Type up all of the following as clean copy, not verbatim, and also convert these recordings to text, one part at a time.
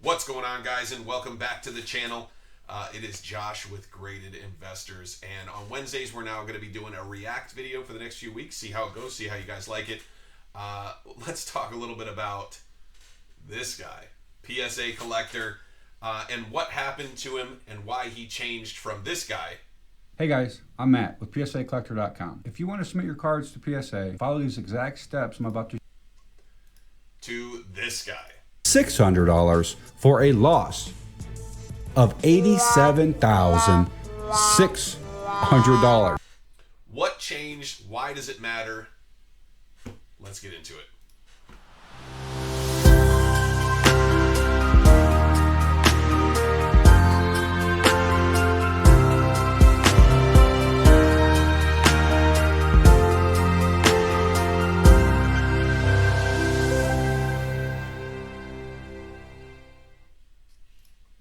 What's going on, guys, and welcome back to the channel. It is Josh with Graded Investors, and on Wednesdays we're now going to be doing a react video for the next few weeks, see how it goes, see how you guys like it. Let's talk a little bit about this guy, PSA Collector, and what happened to him and why he changed from this guy. Hey guys, I'm Matt with PSAcollector.com. If you want to submit your cards to PSA, follow these exact steps I'm about to this guy. $600 for a loss of $87,600. What changed? Why does it matter? Let's get into it.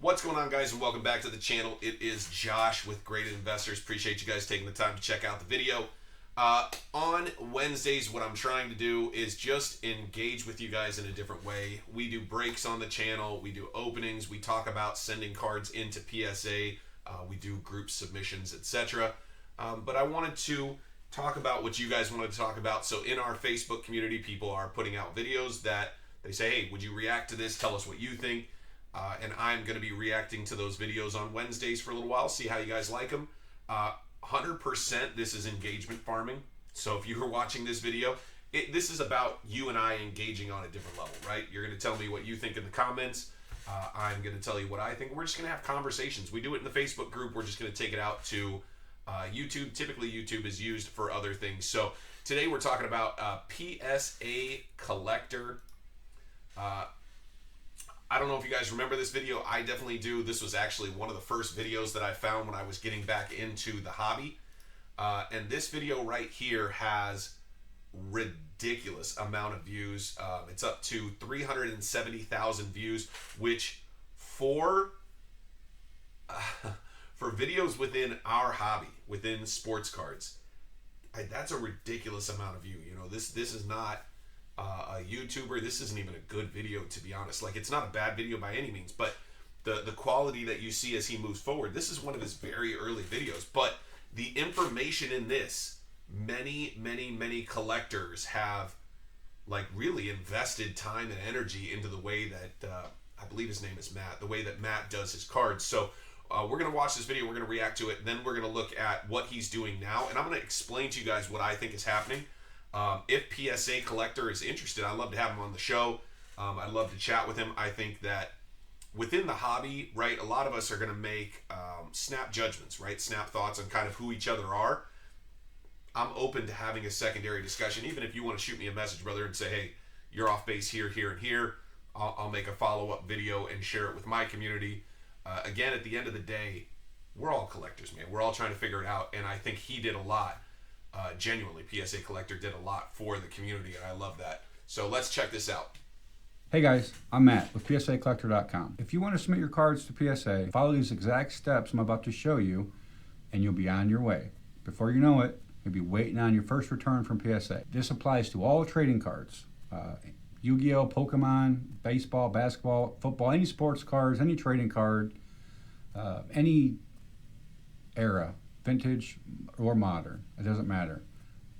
What's going on, guys, and welcome back to the channel. It is Josh with Graded Investors. Appreciate you guys taking the time to check out the video. On Wednesdays, what I'm trying to do is just engage with you guys in a different way. We do breaks on the channel. We do openings. We talk about sending cards into PSA. We do group submissions, etc. But I wanted to talk about what you guys wanted to talk about. So in our Facebook community, people are putting out videos that they say, hey, would you react to this? Tell us what you think. And I'm going to be reacting to those videos on Wednesdays for a little while, see how you guys like them. 100% this is engagement farming. So if you were watching this video, this is about you and I engaging on a different level, right? You're going to tell me what you think in the comments. I'm going to tell you what I think. We're just going to have conversations. We do it in the Facebook group. We're just going to take it out to YouTube. Typically, YouTube is used for other things. So today we're talking about PSA Collector. I don't know if you guys remember this video. I definitely do. This was actually one of the first videos that I found when I was getting back into the hobby. And this video right here has ridiculous amount of views. It's up to 370,000 views, which for videos within our hobby, within sports cards, that's a ridiculous amount of view. You know, this is not a YouTuber. This isn't even a good video, to be honest. Like, it's not a bad video by any means, but the quality that you see as he moves forward, this is one of his very early videos. But the information in this, many collectors have like really invested time and energy into the way that I believe his name is Matt, the way that Matt does his cards. So we're going to watch this video, we're going to react to it, and then we're going to look at what he's doing now, and I'm going to explain to you guys what I think is happening. If PSA Collector is interested, I'd love to have him on the show. I'd love to chat with him. I think that within the hobby, right, a lot of us are going to make snap judgments, right, snap thoughts on kind of who each other are. I'm open to having a secondary discussion, even if you want to shoot me a message, brother, and say, hey, you're off base here, here, and here. I'll make a follow-up video and share it with my community. Again, at the end of the day, we're all collectors, man. We're all trying to figure it out, and I think he did a lot. Genuinely, PSA Collector did a lot for the community, and I love that. So let's check this out. Hey guys, I'm Matt with PSAcollector.com. If you want to submit your cards to PSA, follow these exact steps I'm about to show you, and you'll be on your way. Before you know it, you'll be waiting on your first return from PSA. This applies to all trading cards. Yu-Gi-Oh, Pokemon, baseball, basketball, football, any sports cards, any trading card, any era. Vintage or modern, it doesn't matter.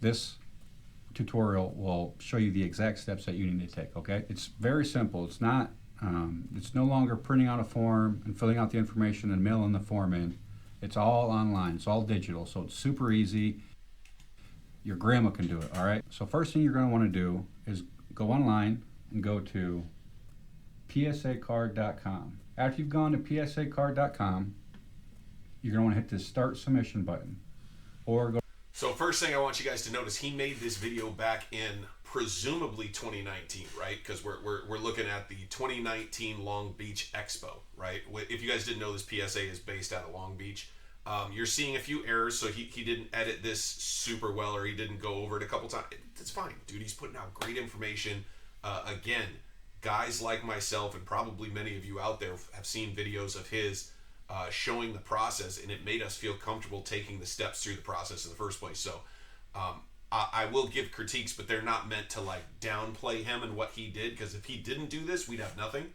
This tutorial will show you the exact steps that you need to take, okay? It's very simple. It's not, it's no longer printing out a form and filling out the information and mailing the form in. It's all online, it's all digital, so it's super easy. Your grandma can do it, all right? So first thing you're gonna wanna do is go online and go to PSAcard.com. After you've gone to PSAcard.com, you're going to want to hit this start submission button or go. So first thing I want you guys to notice, he made this video back in presumably 2019, right? Because we're looking at the 2019 Long Beach Expo, right? If you guys didn't know, this PSA is based out of Long Beach. You're seeing a few errors, so he didn't edit this super well, or he didn't go over it a couple times. It's fine, dude. He's putting out great information. Again, guys like myself and probably many of you out there have seen videos of his showing the process, and it made us feel comfortable taking the steps through the process in the first place. So I will give critiques, but they're not meant to like downplay him and what he did, because if he didn't do this, we'd have nothing.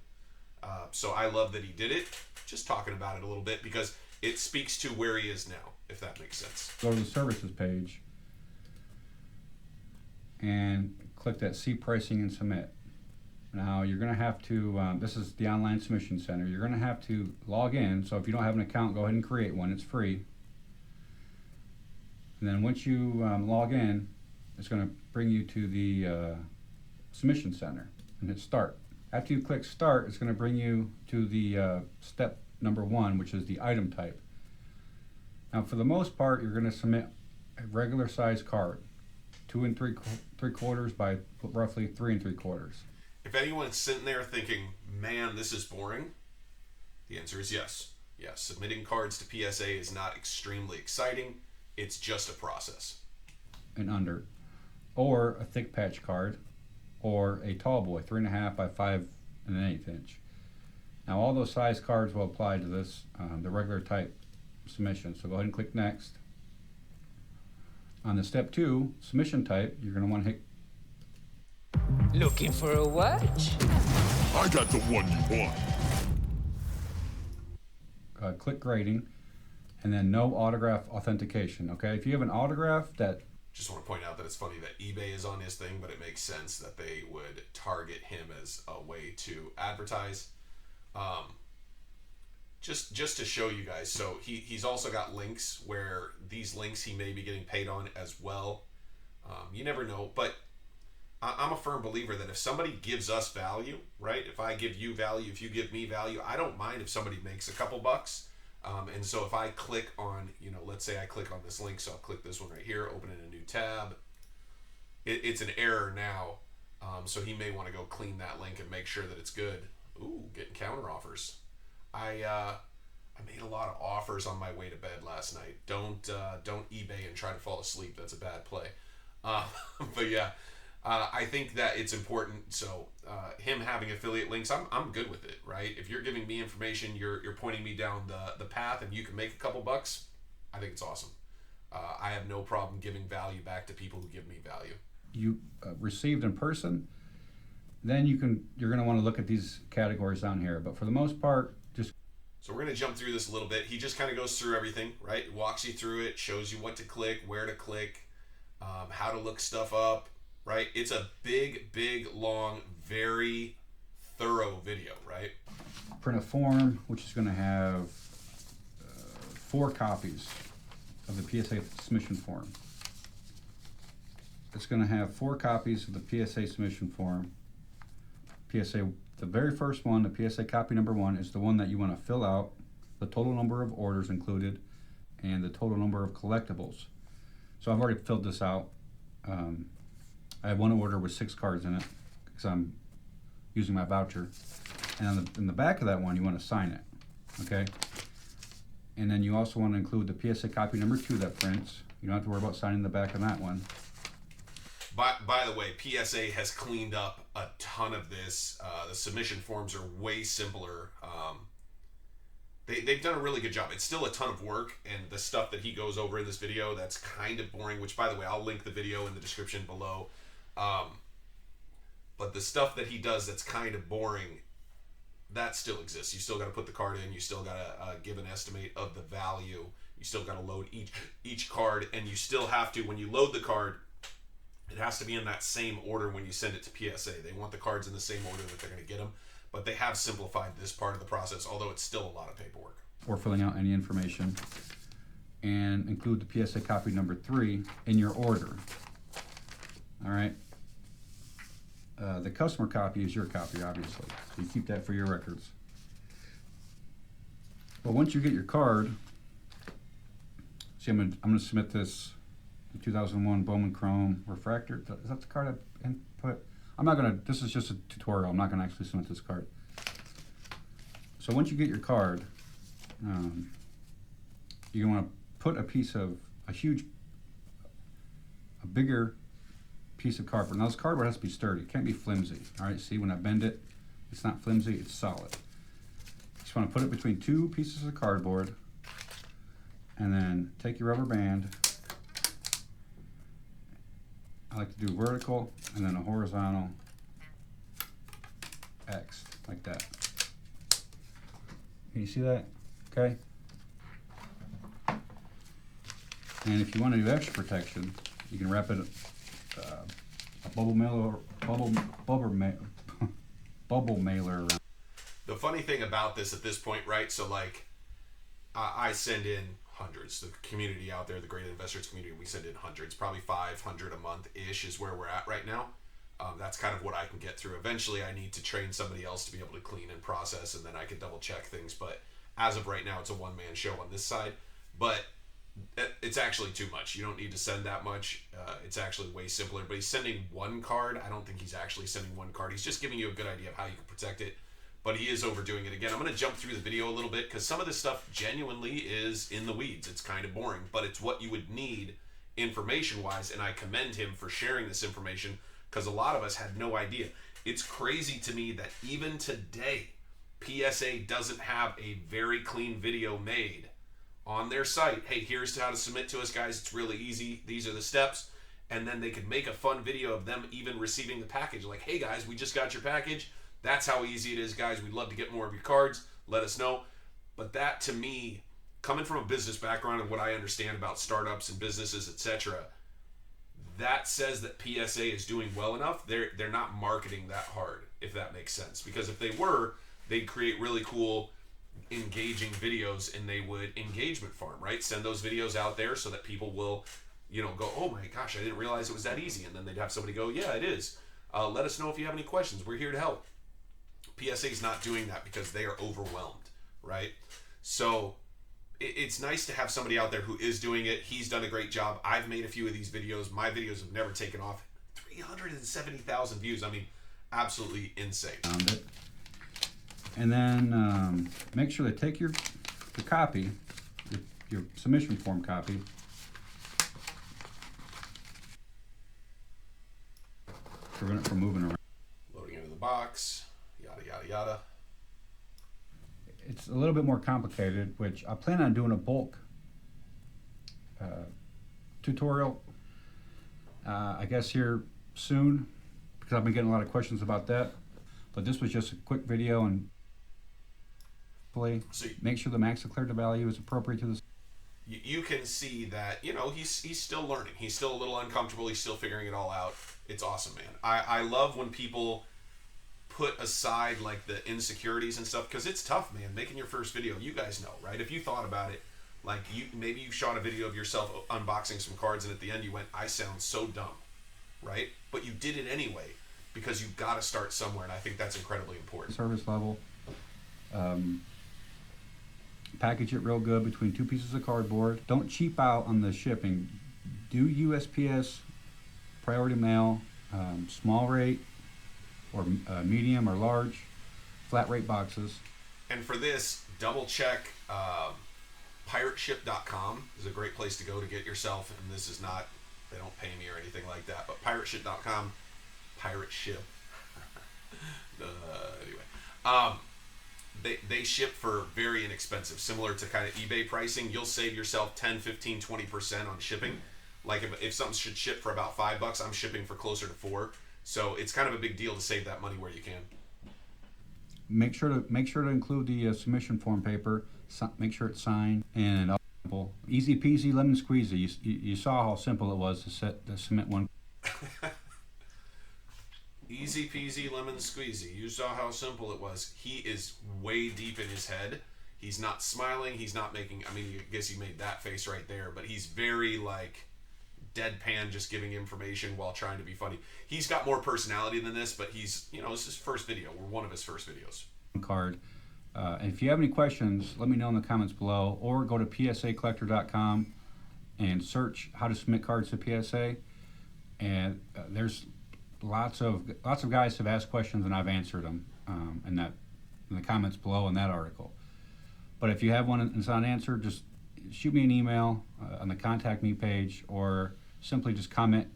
So I love that he did it. Just talking about it a little bit because it speaks to where he is now, if that makes sense. Go to the services page and click that See Pricing and Submit. Now you're going to have to, this is the online submission center, you're going to have to log in. So if you don't have an account, go ahead and create one. It's free. And then once you log in, it's going to bring you to the submission center and hit Start. After you click Start, it's going to bring you to the step number 1, which is the item type. Now for the most part, you're going to submit a regular size card, 2 3/4 by roughly 3 3/4. If anyone's sitting there thinking, man, this is boring, the answer is yes. Yes, submitting cards to PSA is not extremely exciting. It's just a process. And under. Or a thick patch card, or a tall boy, 3.5 by 5 1/8 inch. Now all those size cards will apply to this, the regular type submission. So go ahead and click Next. On the step 2, submission type, you're going to want to hit. Looking for a watch? I got the one you want. Click grading, and then no autograph authentication. Okay, if you have an autograph that. Just want to point out that it's funny that eBay is on his thing, but it makes sense that they would target him as a way to advertise. Just to show you guys, so he's also got links where these links he may be getting paid on as well. You never know, but I'm a firm believer that if somebody gives us value, right? If I give you value, if you give me value, I don't mind if somebody makes a couple bucks. And so if I click on, let's say I click on this link, so I'll click this one right here, open in a new tab. It's an error now, so he may want to go clean that link and make sure that it's good. Ooh, getting counter offers. I made a lot of offers on my way to bed last night. Don't eBay and try to fall asleep. That's a bad play. But yeah. I think that it's important. So him having affiliate links, I'm good with it, right? If you're giving me information, you're pointing me down the path, and you can make a couple bucks. I think it's awesome. I have no problem giving value back to people who give me value. You received in person, then you're going to want to look at these categories down here. But for the most part, just. So we're going to jump through this a little bit. He just kind of goes through everything, right? Walks you through it, shows you what to click, where to click, how to look stuff up. Right? It's a big, long, very thorough video, right? Print a form, which is going to have 4 copies of the PSA submission form. It's going to have 4 copies of the PSA submission form. PSA, the very first one, the PSA copy number 1, is the one that you want to fill out, the total number of orders included, and the total number of collectibles. So I've already filled this out. I have one order with 6 cards in it because I'm using my voucher. And in the back of that one, you want to sign it, okay? And then you also want to include the PSA copy number 2 that prints. You don't have to worry about signing the back of that one. By the way, PSA has cleaned up a ton of this. The submission forms are way simpler. They've done a really good job. It's still a ton of work, and the stuff that he goes over in this video that's kind of boring, which, by the way, I'll link the video in the description below. But the stuff that he does that's kind of boring, that still exists. You still got to put the card in. You still got to give an estimate of the value. You still got to load each card, and you still have to, when you load the card, it has to be in that same order when you send it to PSA. They want the cards in the same order that they're going to get them. But they have simplified this part of the process, although it's still a lot of paperwork. Or filling out any information. And include the PSA copy number 3 in your order. All right. The customer copy is your copy, obviously. So you keep that for your records. But once you get your card, see, I'm gonna submit this 2001 Bowman Chrome Refractor. Is that the card I input? I'm not gonna, this is just a tutorial. I'm not gonna actually submit this card. So once you get your card, you're gonna put a bigger piece of cardboard. Now this cardboard has to be sturdy. It can't be flimsy. All right, see when I bend it, it's not flimsy, it's solid. You just want to put it between 2 pieces of cardboard, and then take your rubber band. I like to do vertical and then a horizontal X, like that. Can you see that? Okay. And if you want to do extra protection, you can wrap it a bubble mailer around. The funny thing about this at this point, right? So like, I send in hundreds. The community out there, the Graded Investors community, we send in hundreds. Probably 500 a month ish is where we're at right now. That's kind of what I can get through. Eventually, I need to train somebody else to be able to clean and process, and then I can double check things. But as of right now, it's a one-man show on this side. But it's actually too much. You don't need to send that much. It's actually way simpler. But he's sending one card. I don't think he's actually sending one card. He's just giving you a good idea of how you can protect it. But he is overdoing it again. I'm going to jump through the video a little bit because some of this stuff genuinely is in the weeds. It's kind of boring, but it's what you would need information-wise, and I commend him for sharing this information because a lot of us had no idea. It's crazy to me that even today, PSA doesn't have a very clean video made on their site. Hey, here's how to submit to us, guys. It's really easy. These are the steps. And then they could make a fun video of them even receiving the package. Like, hey, guys, we just got your package. That's how easy it is, guys. We'd love to get more of your cards. Let us know. But that, to me, coming from a business background and what I understand about startups and businesses, etc., that says that PSA is doing well enough. They're not marketing that hard, if that makes sense. Because if they were, they'd create really cool, engaging videos, and they would engagement farm, right? Send those videos out there so that people will, go, oh my gosh, I didn't realize it was that easy. And then they'd have somebody go, yeah, it is. Let us know if you have any questions. We're here to help. PSA is not doing that because they are overwhelmed, right? So it's nice to have somebody out there who is doing it. He's done a great job. I've made a few of these videos. My videos have never taken off. 370,000 views. I mean, absolutely insane. Found it. And then make sure to take your copy, your submission form copy, prevent it from moving around. Loading into the box. Yada, yada, yada. It's a little bit more complicated, which I plan on doing a bulk tutorial, I guess here soon, because I've been getting a lot of questions about that. But this was just a quick video, and make sure the max declared value is appropriate to this. You can see that, he's still learning. He's still a little uncomfortable. He's still figuring it all out. It's awesome, man. I love when people put aside like the insecurities and stuff, because it's tough, man, making your first video. You guys know, right? If you thought about it, like maybe you shot a video of yourself unboxing some cards, and at the end you went, I sound so dumb, right? But you did it anyway because you've got to start somewhere, and I think that's incredibly important. Service level. Package it real good between 2 pieces of cardboard. Don't cheap out on the shipping. Do USPS, priority mail, small rate, or medium or large, flat rate boxes. And for this, double check pirateship.com is a great place to go to get yourself, and this is not, they don't pay me or anything like that, but pirateship.com, pirate ship. Anyway, they ship for very inexpensive, similar to kind of eBay pricing. You'll save yourself 10, 15, 20% on shipping. Like if something should ship for about $5, I'm shipping for closer to $4. So it's kind of a big deal to save that money where you can. Make sure to include the submission form paper. Make sure it's signed, and easy peasy lemon squeezy. You saw how simple it was to submit one. Easy peasy lemon squeezy. You saw how simple it was. He is way deep in his head. He's not smiling. He's not making. I mean, I guess he made that face right there, but he's very like deadpan, just giving information while trying to be funny. He's got more personality than this, but he's, it's his first video. We're one of his first videos. Card. And if you have any questions, let me know in the comments below, or go to psacollector.com and search how to submit cards to PSA. And there's lots of guys have asked questions, and I've answered them in the comments below in that article. But if you have one that's not answered, just shoot me an email on the contact me page, or simply just comment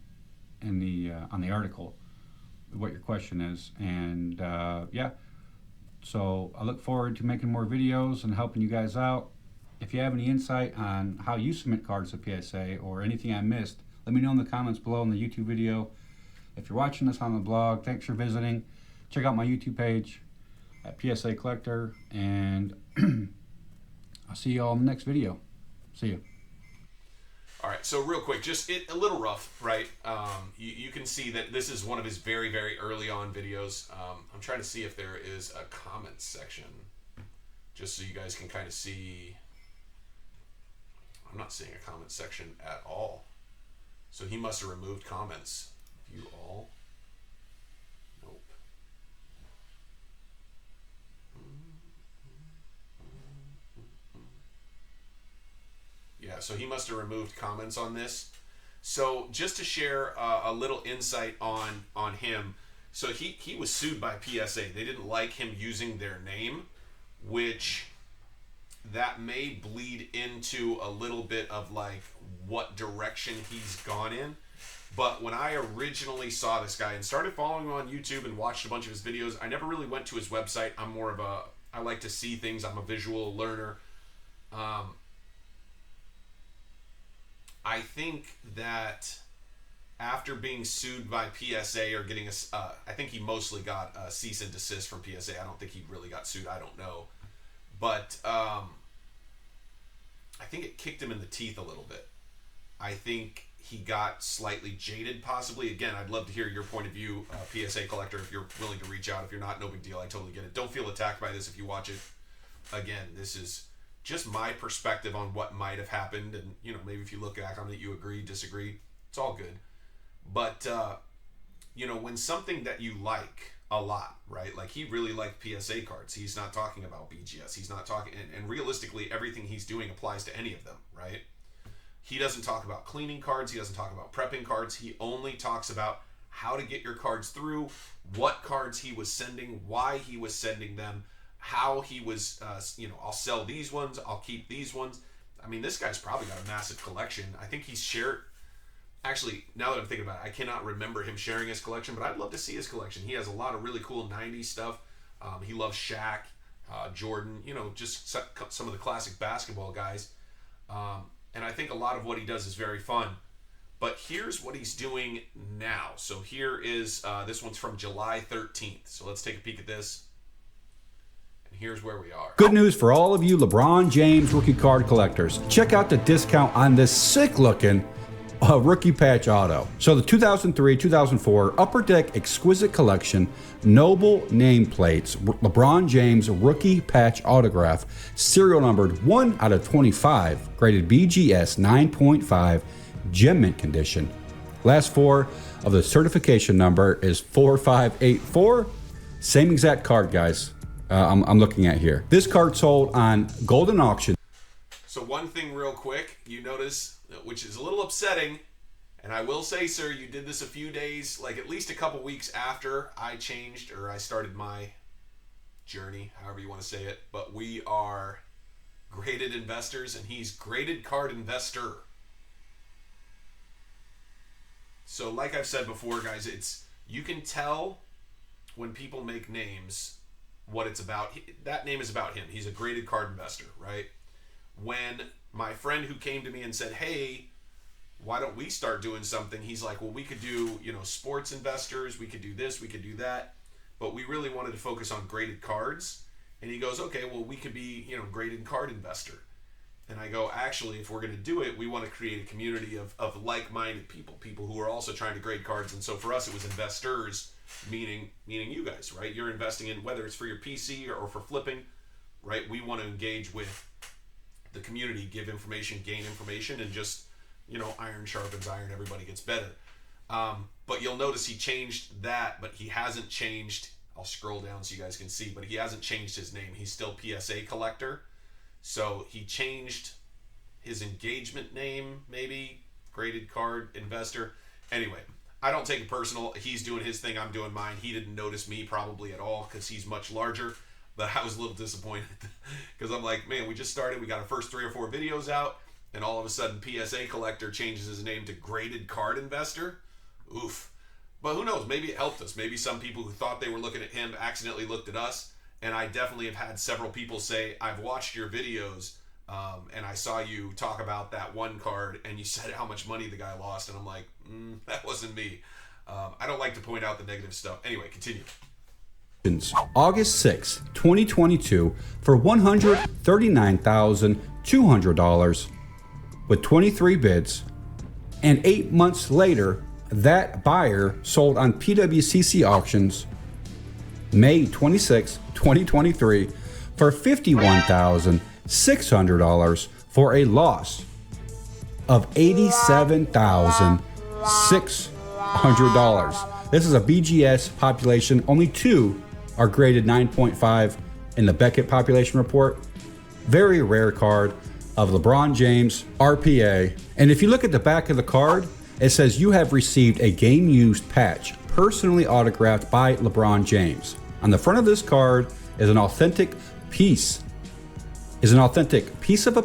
in the on the article what your question is. And yeah, so I look forward to making more videos and helping you guys out. If you have any insight on how you submit cards to PSA or anything I missed, let me know in the comments below in the YouTube video. If you're watching this on the blog, thanks for visiting. Check out my YouTube page. at PSA Collector, and I'll see you all in the next video. See you. All right, so real quick, just a little rough, right? You can see that this is one of his very, very early on videos. I'm trying to see if there is a comment section, just so you guys can kind of see. I'm not seeing a comment section at all. So he must have removed comments. View all. Nope. Yeah, so he must have removed comments on this. So just to share a little insight on him. So he was sued by PSA. They didn't like him using their name, which that may bleed into a little bit of like what direction he's gone in. But when I originally saw this guy and started following him on YouTube and watched a bunch of his videos, I never really went to his website. I'm more of a, I like to see things. I'm a visual learner. I think that after being sued by PSA or getting a, I think he mostly got a cease and desist from PSA. I don't think he really got sued. I don't know. But I think it kicked him in the teeth a little bit. I think he got slightly jaded, possibly. Again, I'd love to hear your point of view, PSA Collector, if you're willing to reach out. If you're not, no big deal. I totally get it. Don't feel attacked by this if you watch it. Again, this is just my perspective on what might have happened. And, you know, maybe if you look back on it, you agree, disagree. It's all good. But, you know, when something that you like a lot, right? Like he really liked PSA cards. He's not talking about BGS. He's not talking, and realistically, everything he's doing applies to any of them, right? He doesn't talk about cleaning cards. He doesn't talk about prepping cards. He only talks about how to get your cards through, what cards he was sending, why he was sending them, how he was, you know, I'll sell these ones, I'll keep these ones. I mean, this guy's probably got a massive collection. I think he's shared, actually, now that I'm thinking about it, I cannot remember him sharing his collection, but I'd love to see his collection. He has a lot of really cool 90s stuff. He loves Shaq, Jordan, you know, just some of the classic basketball guys. And I think a lot of what he does is very fun. But here's what he's doing now. So here is, this one's from July 13th. So let's take a peek at this. And here's where we are. Good news for all of you LeBron James rookie card collectors. Check out the discount on this sick-looking rookie patch auto. So the 2003-2004 Upper Deck Exquisite Collection Noble nameplates LeBron James rookie patch autograph, serial numbered 1 out of 25, graded BGS 9.5, gem mint condition. Last four of the certification number is 4584. Same exact card, guys. I'm looking at here. This card sold on Golden Auction. So one thing real quick, you notice, which is a little upsetting, and I will say, sir, you did this a few days, like at least a couple weeks after I changed, or I started my journey, however you want to say it, but we are Graded Investors, and he's Graded Card Investor. So like I've said before, guys, it's, you can tell when people make names what it's about. That name is about him. He's a Graded Card Investor, right? When my friend who came to me and said, hey, why don't we start doing something? He's like, well, we could do, you know, sports investors. We could do this. We could do that. But we really wanted to focus on graded cards. And he goes, okay, well, we could be, you know, Graded Card Investor. And I go, actually, if we're going to do it, we want to create a community of like-minded people who are also trying to grade cards. And so for us, it was investors, meaning you guys, right? You're investing in, whether it's for your PC or for flipping, right? We want to engage with the community, give information, gain information, and just, you know, iron sharpens iron, everybody gets better. But you'll notice he changed that, but he hasn't changed, I'll scroll down so you guys can see, but he hasn't changed his name. He's still PSA Collector. So he changed his engagement name, maybe, Graded Card Investor. Anyway, I don't take it personal. He's doing his thing, I'm doing mine. He didn't notice me probably at all because he's much larger. But I was a little disappointed because I'm like, man, we just started. We got our first 3 or 4 videos out, and all of a sudden PSA Collector changes his name to Graded Card Investor. Oof. But who knows? Maybe it helped us. Maybe some people who thought they were looking at him accidentally looked at us. And I definitely have had several people say, I've watched your videos, and I saw you talk about that one card, and you said how much money the guy lost. And I'm like, that wasn't me. I don't like to point out the negative stuff. Anyway, continue. August 6, 2022 for $139,200 with 23 bids, and 8 months later that buyer sold on PWCC auctions May 26, 2023 for $51,600 for a loss of $87,600. This is a BGS population. Only 2 are graded 9.5 in the Beckett population report. Very rare card of LeBron James, RPA. And if you look at the back of the card, it says you have received a game used patch personally autographed by LeBron James. On the front of this card is an authentic piece of a...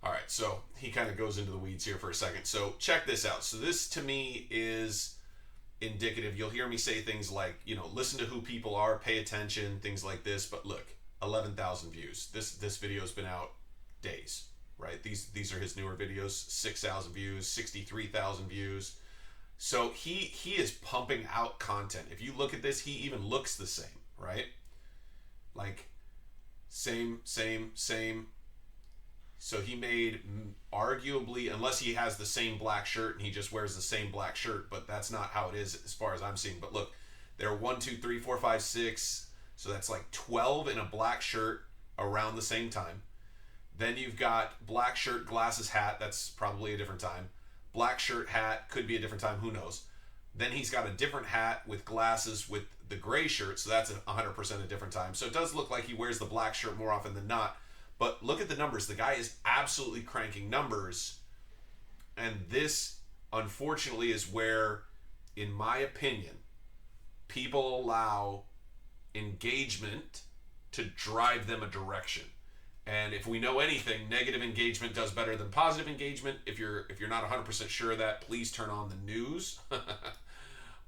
All right, so he kind of goes into the weeds here for a second. So check this out. So this to me is indicative. You'll hear me say things like, you know, listen to who people are, pay attention, things like this. But look, 11,000 views. This video's been out days, right? These are his newer videos. 6,000 views, 63,000 views. So he is pumping out content. If you look at this, he even looks the same, right? Like same. So he made arguably, unless he has the same black shirt and he just wears the same black shirt, but that's not how it is as far as I'm seeing. But look, there are 1, 2, 3, 4, 5, 6. So that's like 12 in a black shirt around the same time. Then you've got black shirt, glasses, hat. That's probably a different time. Black shirt, hat, could be a different time. Who knows? Then he's got a different hat with glasses with the gray shirt. So that's 100% a different time. So it does look like he wears the black shirt more often than not. But look at the numbers. The guy is absolutely cranking numbers. And this, unfortunately, is where, in my opinion, people allow engagement to drive them a direction. And if we know anything, negative engagement does better than positive engagement. If you're not 100% sure of that, please turn on the news. But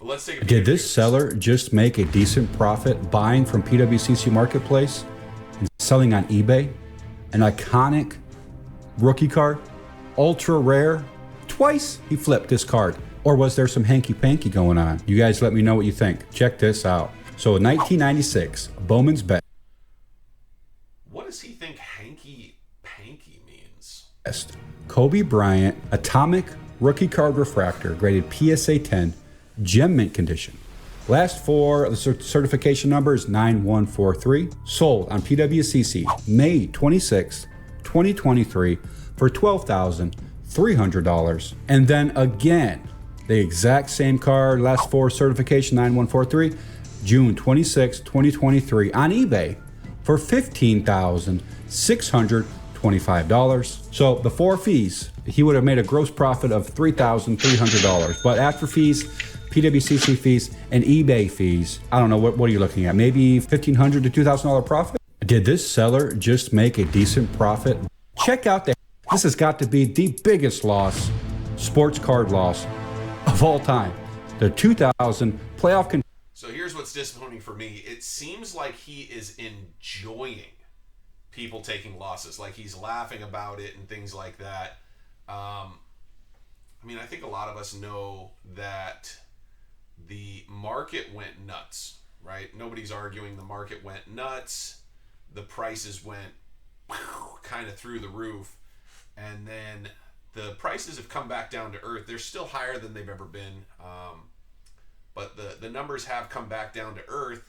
let's take a Did this seller just make a decent profit buying from PWCC Marketplace and selling on eBay? An iconic rookie card, ultra rare. Twice he flipped this card. Or was there some hanky-panky going on? You guys let me know what you think. Check this out. So in 1996, Bowman's Bet. What does he think hanky-panky means? Kobe Bryant, Atomic Rookie Card Refractor, graded PSA 10, gem mint condition. Last four of the certification number is 9143. Sold on PWCC May 26, 2023 for $12,300. And then again, the exact same card, last four certification 9143, June 26, 2023 on eBay for $15,625. So before fees, he would have made a gross profit of $3,300. But after fees, PWCC fees, and eBay fees, I don't know, what are you looking at? Maybe $1,500 to $2,000 profit? Did this seller just make a decent profit? Check out this has got to be the biggest loss, sports card loss of all time. The 2000 playoff. So here's what's disappointing for me. It seems like he is enjoying people taking losses. Like he's laughing about it and things like that. I mean, I think a lot of us know that the market went nuts, right? Nobody's arguing the market went nuts. The prices went kind of through the roof. And then the prices have come back down to earth. They're still higher than they've ever been. But the numbers have come back down to earth.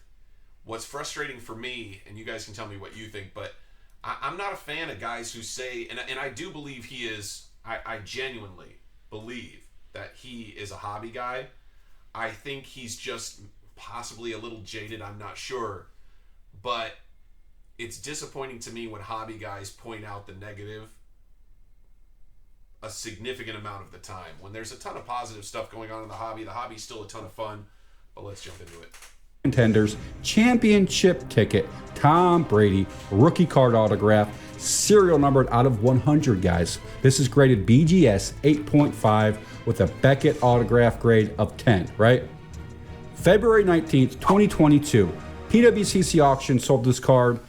What's frustrating for me, and you guys can tell me what you think, but I'm not a fan of guys who say, and I do believe he is, I genuinely believe that he is a hobby guy. I think he's just possibly a little jaded, I'm not sure. But it's disappointing to me when hobby guys point out the negative a significant amount of the time. When there's a ton of positive stuff going on in the hobby's still a ton of fun. But let's jump into it. Contenders, championship ticket, Tom Brady, rookie card autograph, serial numbered out of 100, guys. This is graded BGS 8.5 with a Beckett autograph grade of 10, right? February 19th, 2022, PWCC auction sold this card,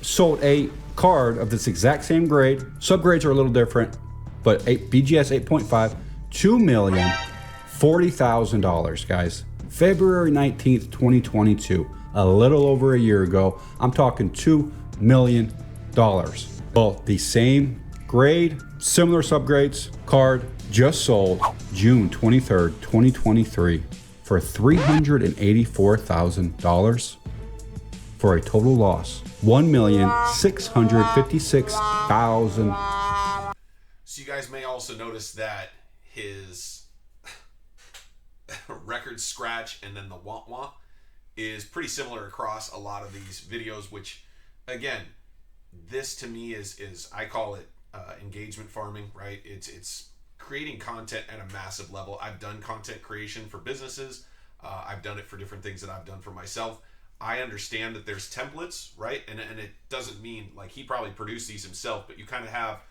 sold a card of this exact same grade. Subgrades are a little different, but BGS 8.5, $2,040,000, guys. February 19th, 2022, a little over a year ago. I'm talking $2 million. Well, the same grade, similar subgrades card just sold June 23rd, 2023 for $384,000 for a total loss, $1,656,000. So you guys may also notice that his record scratch and then the womp womp is pretty similar across a lot of these videos, which again, this to me is I call it engagement farming, right? It's creating content at a massive level. I've done content creation for businesses. I've done it for different things that I've done for myself. I understand that there's templates, right? And it doesn't mean like he probably produced these himself, but you kind of have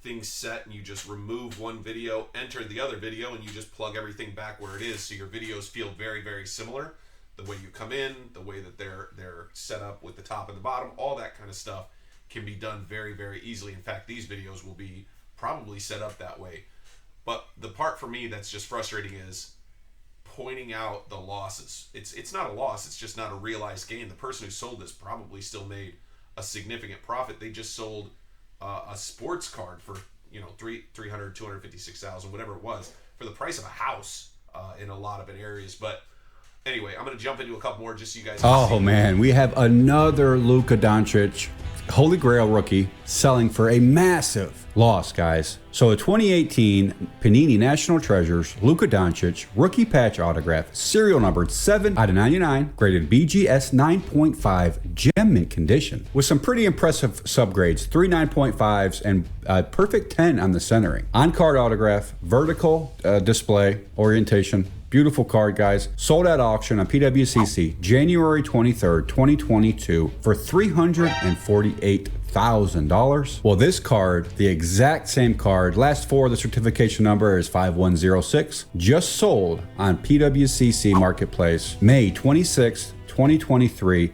things set and you just remove one video, enter the other video, and you just plug everything back where it is. So your videos feel very, very similar. The way you come in, the way that they're set up with the top and the bottom, all that kind of stuff can be done very, very easily. In fact, these videos will be probably set up that way. But the part for me that's just frustrating is pointing out the losses. It's not a loss, it's just not a realized gain. The person who sold this probably still made a significant profit. They just sold a sports card for, you know, 256,000, whatever it was, for the price of a house in a lot of areas. But anyway, I'm going to jump into a couple more just so you guys can see. Oh man, we have another Luka Doncic Holy Grail rookie selling for a massive loss, guys. So a 2018 Panini National Treasures Luka Doncic rookie patch autograph, serial numbered 7/99, graded BGS 9.5, gem mint condition, with some pretty impressive subgrades, 3 9.5s and a perfect 10 on the centering. On-card autograph, vertical display orientation. Beautiful card, guys. Sold at auction on PWCC January 23rd, 2022 for $348,000. Well, this card, the exact same card, last four of the certification number is 5106, just sold on PWCC Marketplace May 26th, 2023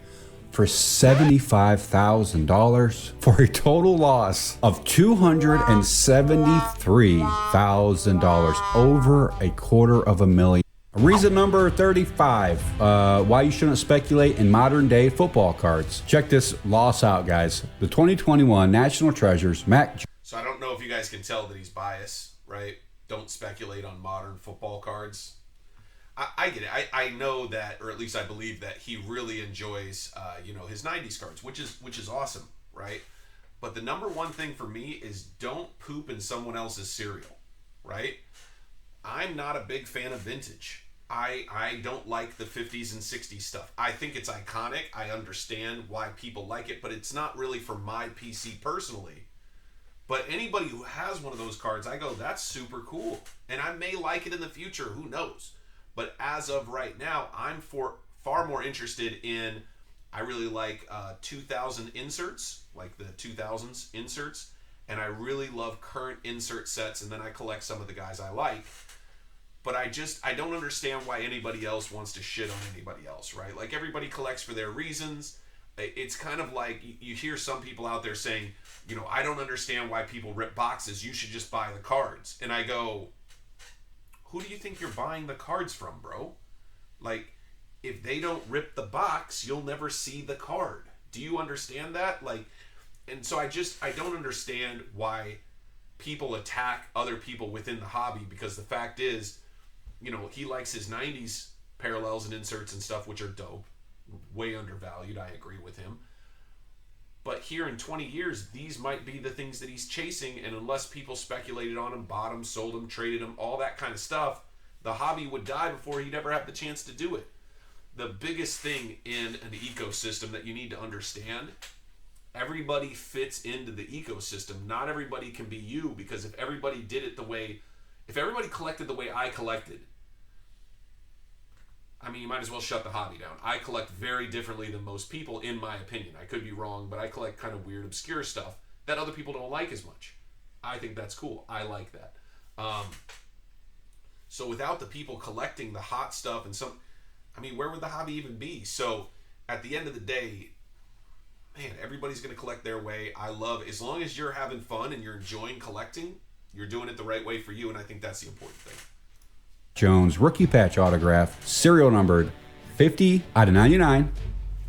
for $75,000 for a total loss of $273,000, over $250,000. Reason number 35, why you shouldn't speculate in modern day football cards. Check this loss out, guys. The 2021 National Treasures Mac. So I don't know if you guys can tell that he's biased, right? Don't speculate on modern football cards. I get it. I know that, or at least I believe that he really enjoys, his 90s cards, which is awesome, right? But the number one thing for me is don't poop in someone else's cereal, right? I'm not a big fan of vintage. I don't like the 50s and 60s stuff. I think it's iconic. I understand why people like it, but it's not really for my PC personally. But anybody who has one of those cards, I go, that's super cool. And I may like it in the future, who knows? But as of right now, I'm far more interested in, I really like 2000 inserts, like the 2000s inserts, and I really love current insert sets, and then I collect some of the guys I like. But I don't understand why anybody else wants to shit on anybody else, right? Like, everybody collects for their reasons. It's kind of like you hear some people out there saying, I don't understand why people rip boxes. You should just buy the cards. And I go, who do you think you're buying the cards from, bro? Like, if they don't rip the box, you'll never see the card. Do you understand that? Like, and so I don't understand why people attack other people within the hobby, because the fact is, he likes his 90s parallels and inserts and stuff, which are dope, way undervalued. I agree with him. But here in 20 years, these might be the things that he's chasing, and unless people speculated on him, bought him, sold him, traded him, all that kind of stuff, the hobby would die before he'd ever have the chance to do it. The biggest thing in an ecosystem that you need to understand, everybody fits into the ecosystem. Not everybody can be you, because if everybody collected the way I collected, you might as well shut the hobby down. I collect very differently than most people, in my opinion. I could be wrong, but I collect kind of weird, obscure stuff that other people don't like as much. I think that's cool. I like that. So without the people collecting the hot stuff and where would the hobby even be? So at the end of the day, man, everybody's going to collect their way. I love, as long as you're having fun and you're enjoying collecting, you're doing it the right way for you, and I think that's the important thing. Jones rookie patch autograph, serial numbered 50/99,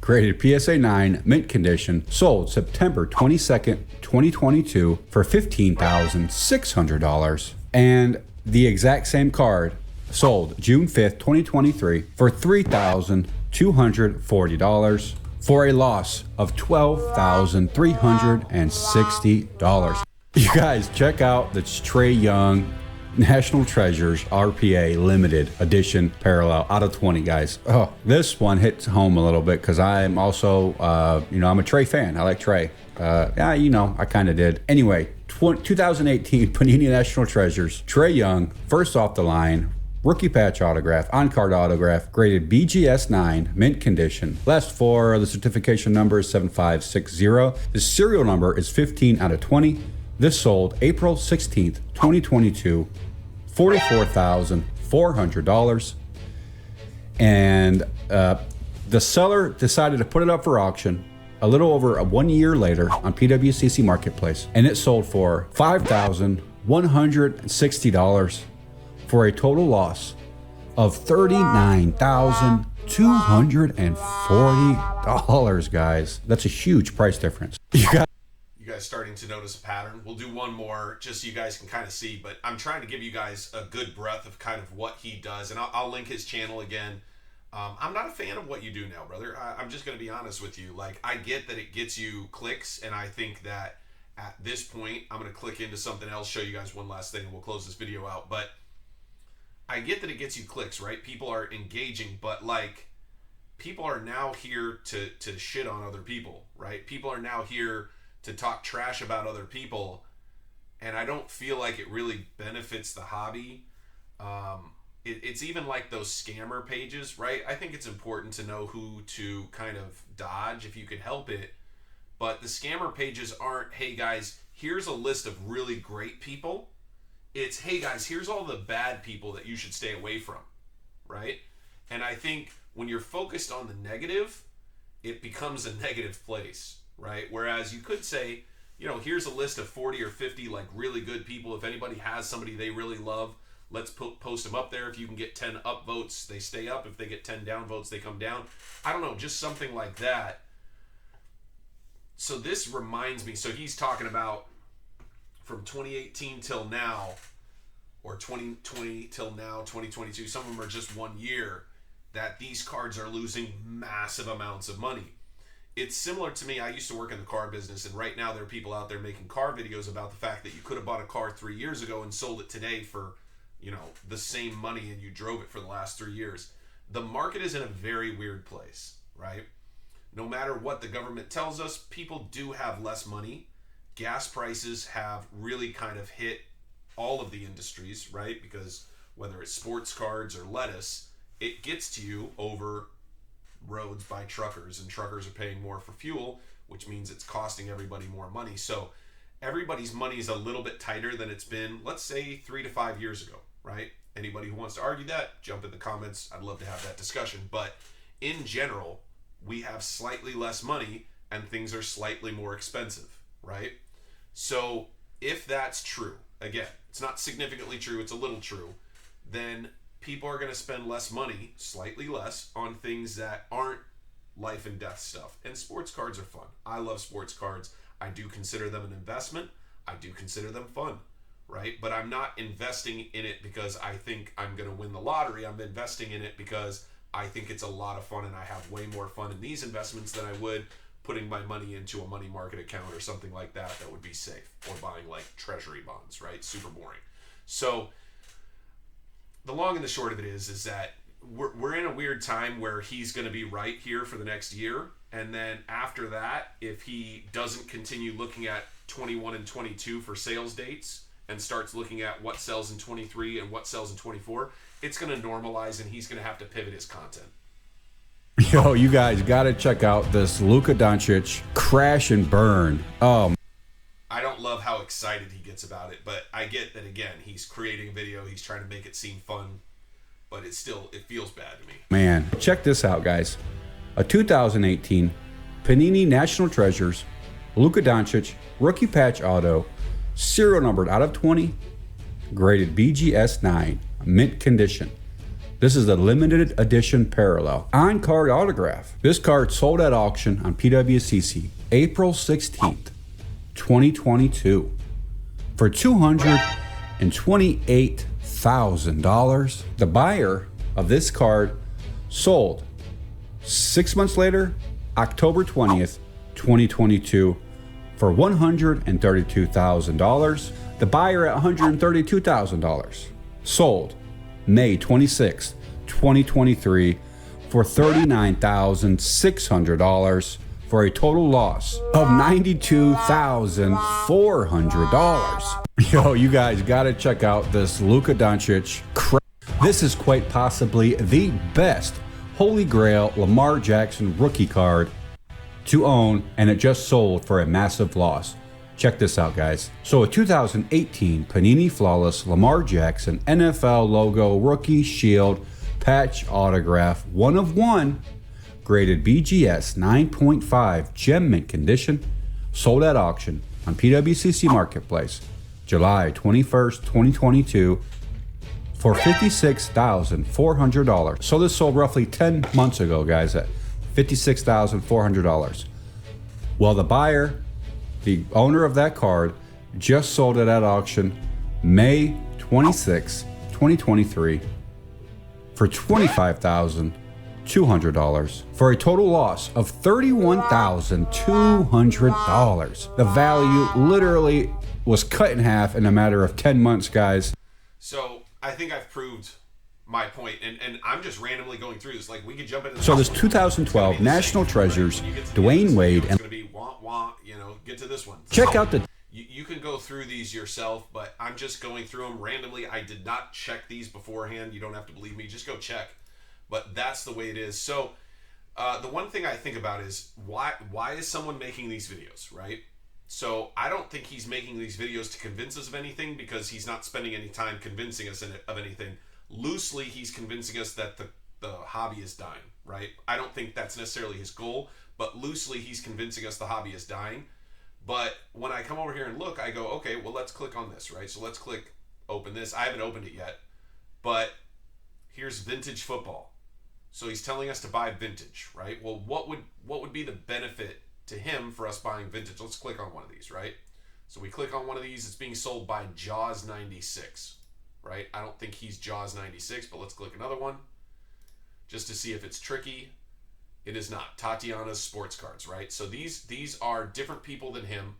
graded PSA 9, mint condition, sold September 22nd, 2022 for $15,600. And the exact same card sold June 5th, 2023 for $3,240 for a loss of $12,360. You guys check out the Trae Young National Treasures RPA limited edition parallel out of 20, guys. Oh, this one hits home a little bit because I'm also, I'm a Trae fan. I like Trae. I kind of did. Anyway, 2018 Panini National Treasures, Trae Young, first off the line, rookie patch autograph, on-card autograph, graded BGS 9, mint condition. Last four of the certification number is 7560. The serial number is 15 out of 20. This sold April 16th, 2022, $44,400. And the seller decided to put it up for auction a little over 1 year later on PWCC Marketplace. And it sold for $5,160 for a total loss of $39,240, guys. That's a huge price difference. You guys starting to notice a pattern? We'll do one more just so you guys can kind of see, but I'm trying to give you guys a good breadth of kind of what he does, and I'll link his channel again. I'm not a fan of what you do now, brother. I'm just going to be honest with you. Like, I get that it gets you clicks, and I think that at this point, I'm going to click into something else, show you guys one last thing, and we'll close this video out. But I get that it gets you clicks, right? People are engaging, but like, people are now here to shit on other people, right? People are now here to talk trash about other people, and I don't feel like it really benefits the hobby. It's even like those scammer pages, right? I think it's important to know who to kind of dodge if you can help it, but the scammer pages aren't, hey guys, here's a list of really great people. It's, hey guys, here's all the bad people that you should stay away from, right? And I think when you're focused on the negative, it becomes a negative place, right? Whereas you could say, here's a list of 40 or 50 like really good people. If anybody has somebody they really love, let's post them up there. If you can get 10 up votes, they stay up. If they get 10 down votes, they come down. I don't know, just something like that. So this reminds me, so he's talking about from 2018 till now, or 2020 till now, 2022, some of them are just 1 year, that these cards are losing massive amounts of money. It's similar to me. I used to work in the car business, and right now there are people out there making car videos about the fact that you could have bought a car 3 years ago and sold it today for, the same money, and you drove it for the last 3 years. The market is in a very weird place, right? No matter what the government tells us, people do have less money. Gas prices have really kind of hit all of the industries, right? Because whether it's sports cards or lettuce, it gets to you over roads by truckers, and truckers are paying more for fuel, which means it's costing everybody more money. So everybody's money is a little bit tighter than it's been, let's say 3 to 5 years ago, right? Anybody who wants to argue that, jump in the comments. I'd love to have that discussion. But in general, we have slightly less money and things are slightly more expensive, right? So if that's true, again, it's not significantly true, it's a little true, then people are going to spend less money, slightly less, on things that aren't life and death stuff. And sports cards are fun. I love sports cards. I do consider them an investment. I do consider them fun, right? But I'm not investing in it because I think I'm going to win the lottery. I'm investing in it because I think it's a lot of fun, and I have way more fun in these investments than I would putting my money into a money market account or something like that would be safe, or buying like treasury bonds, right? Super boring. So the long and the short of it is that we're in a weird time where he's going to be right here for the next year, and then after that, if he doesn't continue looking at 21 and 22 for sales dates and starts looking at what sells in 23 and what sells in 24, it's going to normalize, and he's going to have to pivot his content. Yo, you guys got to check out this Luka Doncic crash and burn. I don't love how excited he gets about it, but I get that, again, he's creating a video, he's trying to make it seem fun, but it feels bad to me. Man, check this out, guys. A 2018 Panini National Treasures Luka Doncic rookie patch auto, serial numbered out of 20, graded BGS 9, mint condition. This is a limited edition parallel on-card autograph. This card sold at auction on PWCC April 16th, 2022 for $228,000. The buyer of this card sold 6 months later, October 20th, 2022 for $132,000. The buyer at $132,000 sold May 26, 2023 for $39,600 for a total loss of $92,400. Yo, you guys gotta check out this Luka Doncic. This is quite possibly the best Holy Grail Lamar Jackson rookie card to own, and it just sold for a massive loss. Check this out, guys. So a 2018 Panini Flawless Lamar Jackson NFL logo rookie shield patch autograph, 1 of 1, graded BGS 9.5 gem mint condition, sold at auction on PWCC Marketplace July 21st, 2022 for $56,400. So this sold roughly 10 months ago, guys, at $56,400. Well, the buyer, the owner of that card, just sold it at auction May 26, 2023 for $25,200 for a total loss of $31,200. The value literally was cut in half in a matter of 10 months, guys. So I think I've proved my point, and I'm just randomly going through this. Like, we could jump into So this 2012 National Treasures, Dwayne Wade, it's going to be get to this one. Check out the... You can go through these yourself, but I'm just going through them randomly. I did not check these beforehand. You don't have to believe me. Just go check. But that's the way it is. So the one thing I think about is why is someone making these videos, right? So I don't think he's making these videos to convince us of anything, because he's not spending any time convincing us of anything. Loosely, he's convincing us that the hobby is dying, right? I don't think that's necessarily his goal, but loosely he's convincing us the hobby is dying. But when I come over here and look, I go, okay, well, let's click on this, right? So let's click open this. I haven't opened it yet, but here's vintage football. So he's telling us to buy vintage, right? Well, what would be the benefit to him for us buying vintage? Let's click on one of these, right? So we click on one of these. It's being sold by Jaws 96, right? I don't think he's Jaws 96, but let's click another one just to see if it's tricky. It is not. Tatiana's sports cards, right? So these are different people than him,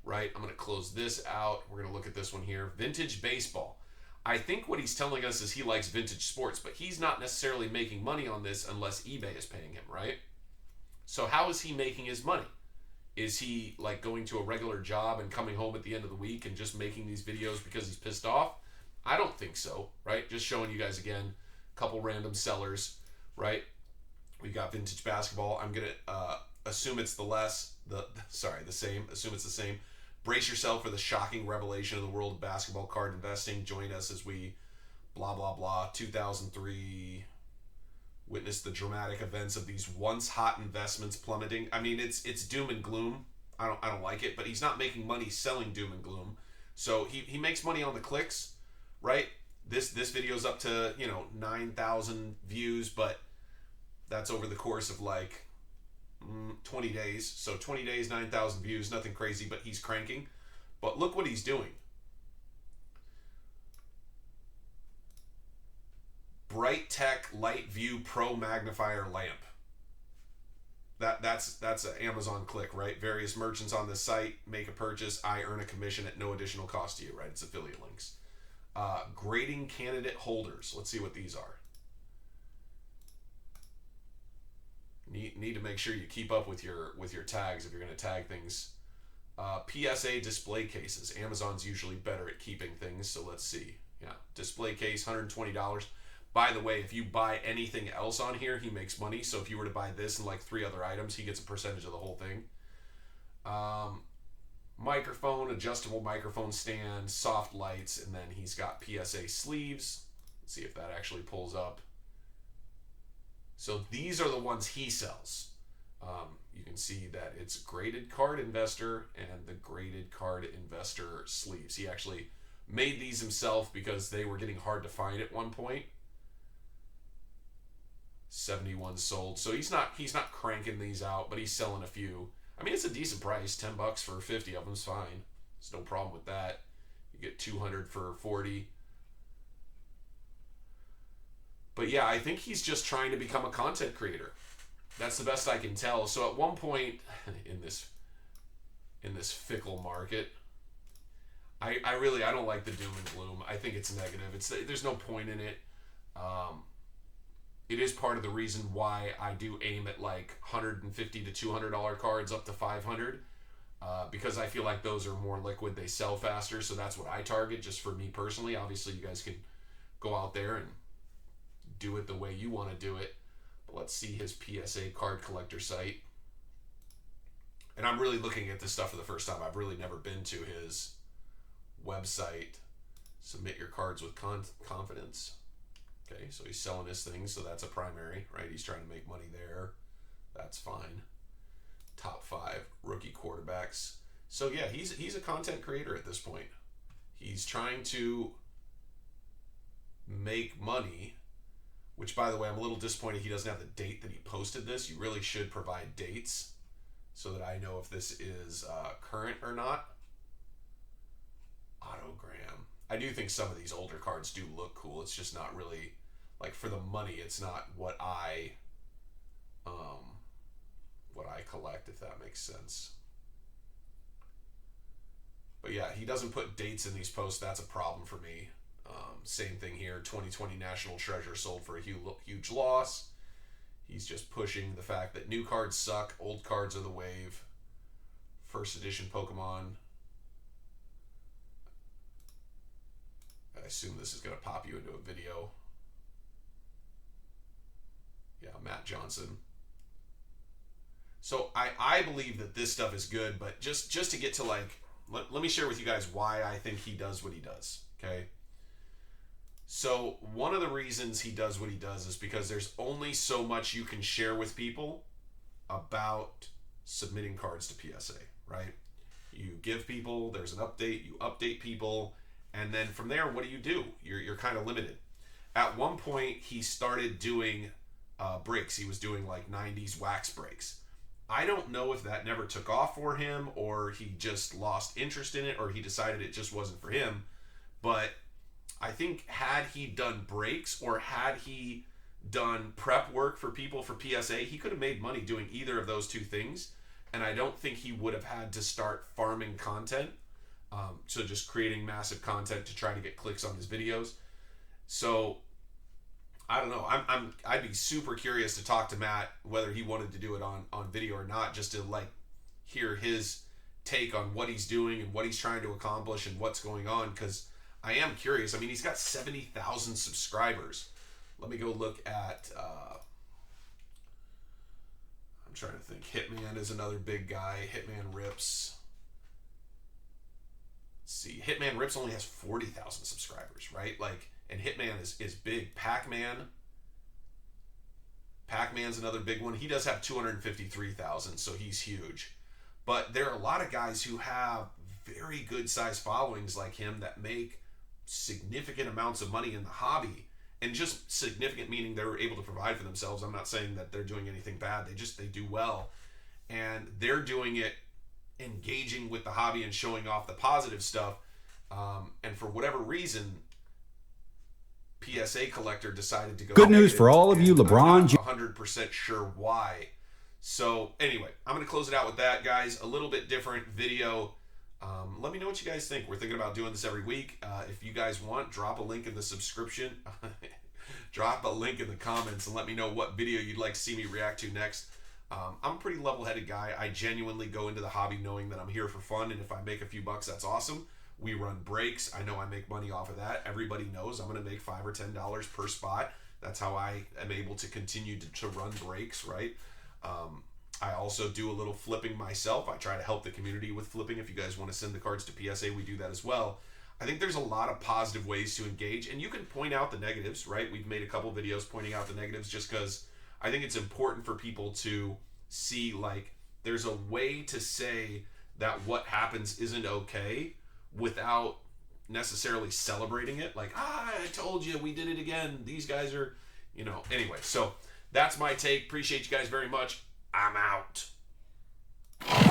right? I'm going to close this out. We're going to look at this one here. Vintage baseball. I think what he's telling us is he likes vintage sports, but he's not necessarily making money on this unless eBay is paying him, right? So how is he making his money? Is he like going to a regular job and coming home at the end of the week and just making these videos because he's pissed off? I don't think so, right? Just showing you guys again, a couple random sellers, right? We got vintage basketball. I'm gonna assume it's the same. Assume it's the same. Brace yourself for the shocking revelation of the world of basketball card investing. Join us as we blah blah blah. 2003. Witness the dramatic events of these once hot investments plummeting. I mean, it's doom and gloom. I don't like it, but he's not making money selling doom and gloom. So he makes money on the clicks, right? This video's up to 9,000 views, but that's over the course of like 20 days. So 20 days, 9,000 views, nothing crazy, but he's cranking. But look what he's doing. Bright Tech Light View Pro Magnifier Lamp. That's an Amazon click, right? Various merchants on this site make a purchase. I earn a commission at no additional cost to you, right? It's affiliate links. Grading candidate holders. Let's see what these are. Need to make sure you keep up with your tags if you're going to tag things. PSA display cases. Amazon's usually better at keeping things, so let's see. Yeah, display case, $120. By the way, if you buy anything else on here, he makes money. So if you were to buy this and like 3 other items, he gets a percentage of the whole thing. Microphone, adjustable microphone stand, soft lights, and then he's got PSA sleeves. Let's see if that actually pulls up. So these are the ones he sells. You can see that it's Graded Card Investor and the Graded Card Investor sleeves. He actually made these himself because they were getting hard to find at one point. 71 sold. So he's not cranking these out, but he's selling a few. I mean, it's a decent price. $10 for 50 of them is fine. There's no problem with that. You get 200 for 40. But yeah, I think he's just trying to become a content creator. That's the best I can tell. So at one point in this fickle market, I don't like the doom and gloom. I think it's negative. There's no point in it. It is part of the reason why I do aim at like $150 to $200 cards up to 500, because I feel like those are more liquid. They sell faster, so that's what I target. Just for me personally, obviously you guys can go out there and do it the way you want to do it. But let's see his PSA card collector site. And I'm really looking at this stuff for the first time. I've really never been to his website. Submit your cards with confidence. Okay, so he's selling his things, so that's a primary, right? He's trying to make money there. That's fine. Top 5 rookie quarterbacks. So yeah, he's a content creator at this point. He's trying to make money, which, by the way, I'm a little disappointed he doesn't have the date that he posted this. You really should provide dates so that I know if this is current or not. Autogram. I do think some of these older cards do look cool. It's just not really, like, for the money, it's not what I collect, if that makes sense. But yeah, he doesn't put dates in these posts. That's a problem for me. Same thing here. 2020 National Treasure sold for a huge loss. He's just pushing the fact that new cards suck. Old cards are the wave. First edition Pokemon. I assume this is going to pop you into a video. Yeah, Matt Johnson. So I believe that this stuff is good, but just to get to, like, let me share with you guys why I think he does what he does, okay? So one of the reasons he does what he does is because there's only so much you can share with people about submitting cards to PSA, right? You give people, there's an update, you update people, and then from there, what do? You're kind of limited. At one point, he started doing breaks. He was doing like 90s wax breaks. I don't know if that never took off for him, or he just lost interest in it, or he decided it just wasn't for him. But I think had he done breaks, or had he done prep work for people for PSA, he could have made money doing either of those two things. And I don't think he would have had to start farming content. So just creating massive content to try to get clicks on his videos. So I don't know. I'd be super curious to talk to Matt whether he wanted to do it on video or not, just to like hear his take on what he's doing and what he's trying to accomplish and what's going on, because I am curious. I mean, he's got 70,000 subscribers. Let me go look at I'm trying to think. Hitman is another big guy. Hitman Rips. Let's see. Hitman Rips only has 40,000 subscribers, right? Like, and Hitman is big. Pac-Man's another big one. He does have 253,000, so he's huge. But there are a lot of guys who have very good sized followings like him that make significant amounts of money in the hobby. And just significant meaning they're able to provide for themselves. I'm not saying that they're doing anything bad. They do well. And they're doing it engaging with the hobby and showing off the positive stuff. And for whatever reason, PSA Collector decided to go. Good news for all of you, LeBron. I'm not 100% sure why. So anyway, I'm going to close it out with that, guys. A little bit different video. Let me know what you guys think. We're thinking about doing this every week. If you guys want, drop a link in the subscription. Drop a link in the comments and let me know what video you'd like to see me react to next. I'm a pretty level-headed guy. I genuinely go into the hobby knowing that I'm here for fun, and if I make a few bucks, that's awesome. We run breaks. I know I make money off of that. Everybody knows I'm going to make $5 or $10 per spot. That's how I am able to continue to run breaks, right? I also do a little flipping myself. I try to help the community with flipping. If you guys want to send the cards to PSA, we do that as well. I think there's a lot of positive ways to engage, and you can point out the negatives, right? We've made a couple videos pointing out the negatives just because I think it's important for people to see, like, there's a way to say that what happens isn't okay without necessarily celebrating it. Like, I told you, we did it again. These guys are, anyway. So That's my take. Appreciate you guys very much. I'm out.